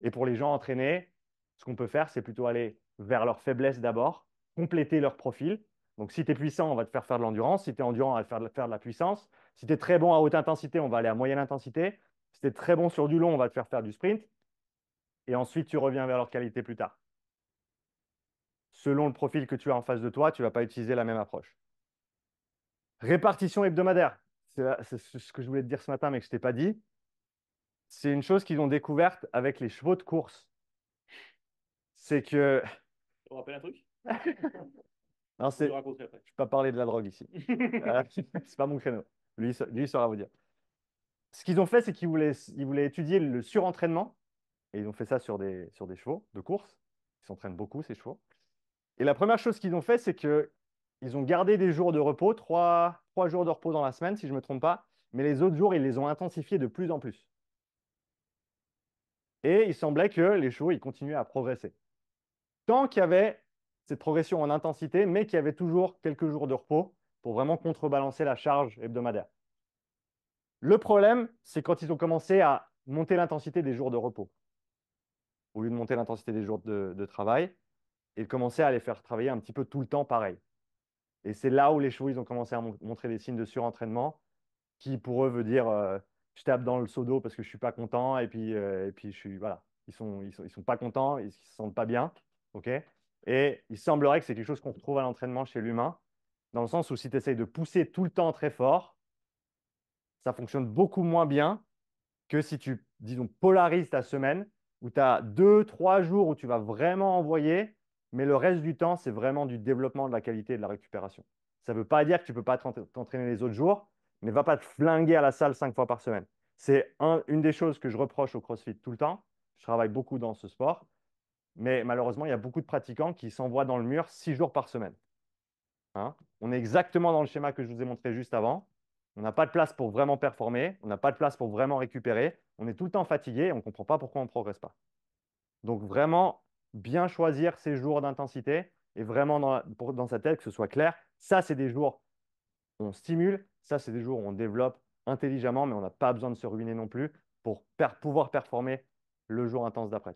Et pour les gens entraînés, ce qu'on peut faire, c'est plutôt aller vers leurs faiblesses d'abord, compléter leur profil. Donc, si tu es puissant, on va te faire faire de l'endurance. Si tu es endurant, on va te faire de la puissance. Si tu es très bon à haute intensité, on va aller à moyenne intensité. Si tu es très bon sur du long, on va te faire faire du sprint. Et ensuite, tu reviens vers leur qualité plus tard. Selon le profil que tu as en face de toi, tu ne vas pas utiliser la même approche. Répartition hebdomadaire. C'est ce que je voulais te dire ce matin, mais que je ne t'ai pas dit. C'est une chose qu'ils ont découverte avec les chevaux de course. C'est que. On rappelle un truc? Non, Vous le c'est. raconterez après. Je ne vais pas parler de la drogue ici. C'est pas mon créneau. Lui, il saura vous dire. Ce qu'ils ont fait, c'est qu'ils voulaient étudier le surentraînement. Et ils ont fait ça sur des chevaux de course. Ils s'entraînent beaucoup, ces chevaux. Et la première chose qu'ils ont fait, c'est qu'ils ont gardé des jours de repos, trois jours de repos dans la semaine, si je ne me trompe pas. Mais les autres jours, ils les ont intensifiés de plus en plus. Et il semblait que les chevaux, ils continuaient à progresser. Tant qu'il y avait cette progression en intensité, mais qu'il y avait toujours quelques jours de repos pour vraiment contrebalancer la charge hebdomadaire. Le problème, c'est quand ils ont commencé à monter l'intensité des jours de repos, au lieu de monter l'intensité des jours de travail, et de commencer à les faire travailler un petit peu tout le temps pareil. Et c'est là où les chevaux, ils ont commencé à montrer des signes de surentraînement, qui pour eux veut dire je tape dans le seau d'eau parce que je ne suis pas content, et puis voilà, ils sont pas contents, ils ne se sentent pas bien. OK? Et il semblerait que c'est quelque chose qu'on retrouve à l'entraînement chez l'humain, dans le sens où si tu essayes de pousser tout le temps très fort, ça fonctionne beaucoup moins bien que si tu, disons, polarises ta semaine, où tu as 2, 3 jours où tu vas vraiment envoyer, mais le reste du temps, c'est vraiment du développement de la qualité et de la récupération. Ça ne veut pas dire que tu ne peux pas t'entraîner les autres jours, mais va pas te flinguer à la salle 5 fois par semaine. C'est une des choses que je reproche au CrossFit tout le temps. Je travaille beaucoup dans ce sport, mais malheureusement, il y a beaucoup de pratiquants qui s'envoient dans le mur 6 jours par semaine. Hein. On est exactement dans le schéma que je vous ai montré juste avant. On n'a pas de place pour vraiment performer, on n'a pas de place pour vraiment récupérer, on est tout le temps fatigué et on ne comprend pas pourquoi on ne progresse pas. Donc vraiment, bien choisir ces jours d'intensité et vraiment dans sa tête que ce soit clair. Ça, c'est des jours où on stimule, ça, c'est des jours où on développe intelligemment, mais on n'a pas besoin de se ruiner non plus pour pouvoir performer le jour intense d'après.